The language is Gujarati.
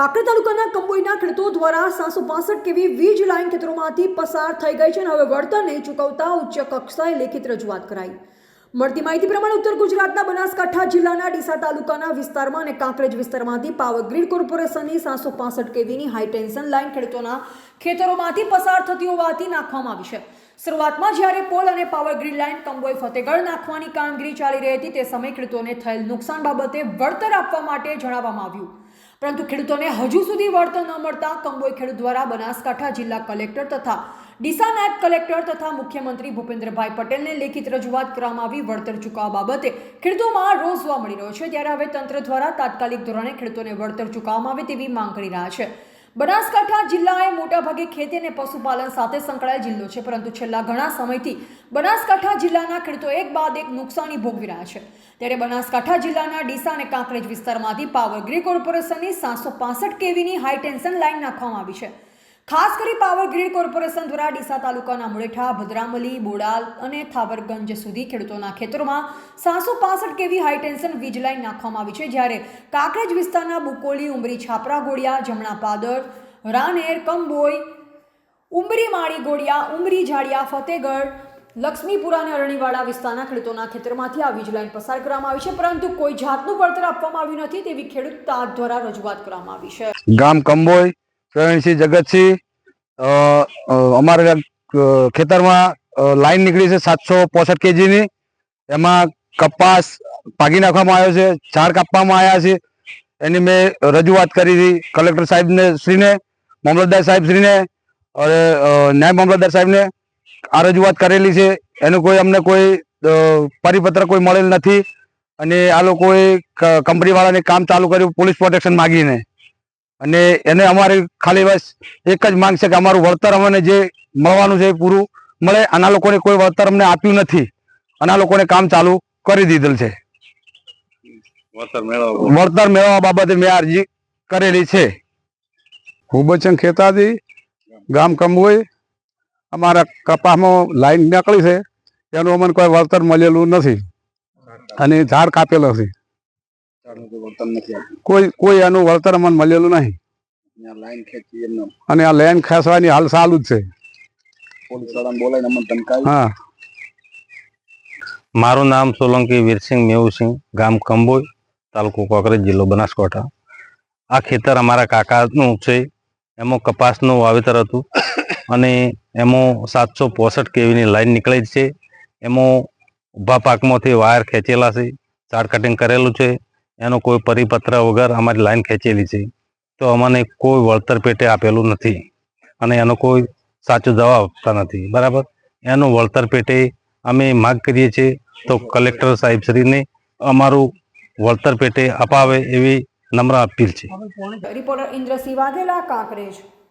કાંકરેજ તાલુકાના કંબોઈના ખેડૂતો દ્વારા 765 કેવી વીજ લાઇન ખેતરોમાંથી પસાર થઈ ગઈ છે અને હવે વળતર નહીં ચૂકવતા ઉચ્ચ કક્ષાએ લેખિત રજૂઆત કરાઈ। મળતી માહિતી પ્રમાણે ઉત્તર ગુજરાતના બનાસકાંઠા જિલ્લાના ડીસા તાલુકાના વિસ્તારમાં અને કાંકરેજ વિસ્તારમાંથી પાવર ગ્રીડ કોર્પોરેશનની 765 કેવીની હાઈ ટેન્શન લાઇન ખેડૂતોના ખેતરોમાંથી પસાર થતી હોવાથી નાખવામાં આવી છે। શરૂઆતમાં જ્યારે પોલ અને power grid line Kamboi Fatehgarh નાખવાની કામગીરી ચાલી રહી હતી તે સમયે ખેડૂતોને થયેલ નુકસાન બાબતે વળતર આપવા માટે જણાવવામાં આવ્યું, પરંતુ ખેડૂતોને હજુ સુધી વળતર ન મળતા કંબોઈ ખેડૂત દ્વારા બનાસકાંઠા જિલ્લા કલેક્ટર તથા ડીસા નાયબ કલેક્ટર તથા મુખ્યમંત્રી ભૂપેન્દ્રભાઈ પટેલને લેખિત રજૂઆત કરવામાં આવી। વળતર ચૂકવવા બાબતે ખેડૂતોમાં રોષ જોવા મળી રહ્યો છે, ત્યારે હવે તંત્ર દ્વારા તાત્કાલિક ધોરણે ખેડૂતોને વળતર ચૂકવવામાં આવે તેવી માંગ કરી રહ્યા છે। બનાસકાંઠા જિલ્લા એ મોટાભાગે ખેતી અને પશુપાલન સાથે સંકળાયેલ જિલ્લો છે, પરંતુ છેલ્લા ઘણા સમયથી બનાસકાંઠા જિલ્લાના ખેડૂતો એક બાદ એક નુકસાની ભોગવી રહ્યા છે। ત્યારે બનાસકાંઠા જિલ્લાના ડીસા અને કાંકરેજ વિસ્તારમાંથી પાવર ગ્રીડ કોર્પોરેશનની 765 કેવીની હાઈ ટેન્શન લાઇન નાખવામાં આવી છે। ખાસ કરી પાવર ગ્રીડ કોર્પોરેશન દ્વારા ડીસા તાલુકાના મુળેઠા, ભદ્રામલી, બોડાલ અને થાવરગંજ સુધી ખેડૂતોના ખેતરોમાં 765 કેવી હાઈ ટેન્શન વીજ લાઇન નાખવામાં આવી છે, જ્યારે કાંકરેજ વિસ્તારના બુકોલી, ઉમરી, છાપરા ગોળિયા, જમણા પાદર, રાનેર, કંબોઈ, ઉમરી માળી ગોળિયા, ઉમરી જાડિયા, ફતેગઢ, લક્ષ્મીપુરા અને અરણીવાડા વિસ્તારના ખેડૂતોના ખેતરમાંથી આ વીજ લાઇન પસાર કરવામાં આવી છે, પરંતુ કોઈ જાતનું વળતર આપવામાં આવ્યું નથી તેવી ખેડૂત તાક દ્વારા રજૂઆત કરવામાં આવી છે। ગામ કંબોઈ પ્રવીણસિંહ જગતસિંહ, અમારા ખેતરમાં લાઈન નીકળી છે 765 કેજીની। એમાં કપાસ પાકી નાખવામાં આવ્યો છે, ઝાડ કાપવામાં આવ્યા છે। એની મેં રજૂઆત કરી હતી કલેક્ટર સાહેબને શ્રીને, મામલતદાર સાહેબ શ્રીને અને નાયબ મામલતદાર સાહેબને આ રજૂઆત કરેલી છે। એનું કોઈ અમને કોઈ પરિપત્ર કોઈ મળેલ નથી અને આ લોકોએ કંપનીવાળાને કામ ચાલુ કર્યું પોલીસ પ્રોટેક્શન માગીને, અને એને અમારે ખાલી બસ એક જ માંગ છે કે અમારું વળતર અમને જે મળવાનું છે એ પૂરું મળે। આના લોકોને કોઈ વળતર અમને આપ્યું નથી, આના લોકોને કામ ચાલુ કરી દીધેલ છે। વળતર મેળવવા બાબતે મેં અરજી કરેલી છે। હુબચંદ ખેતાજી, ગામ કંબોઈ। અમારા કપાસમાં લાઈન નીકળી છે, એનું અમને કોઈ વળતર મળેલું નથી અને ઝાડ કાપેલો છે, કોઈ એનું વળતર અમને મળેલું નહીં અને આ લાઈન ખેંચવાની હાલ ચાલુ જ છે। હા, મારું નામ સોલંકી વીરસિંહ મેહુસિંહ, ગામ કંબોઈ, તાલુકો કાંકરેજ, જિલ્લો બનાસકાંઠા। આ ખેતર અમારા કાકાનું છે, એમાં કપાસનું વાવેતર હતું અને એમાં 765 કેવીની લાઈન નીકળેલી છે। એમાં ઊભા પાકમાંથી વાયર ખેંચેલા છે, ઝાડ કટિંગ કરેલું છે, એનો કોઈ પરિપત્ર વગર અમારી લાઈન ખેંચેલી છે, તો અમને કોઈ વળતર પેટે આપેલું નથી અને એનો કોઈ સાચો જવાબ આપતા નથી। બરાબર, એનું વળતર પેટે અમે માગ કરીએ છીએ તો કલેક્ટર સાહેબશ્રીને અમારું વળતર પેટે અપાવે એવી નમ્ર અપીલ છે। રિપોર્ટર ઇન્દ્રસિંહ વાઘેલા, કાંકરેજ।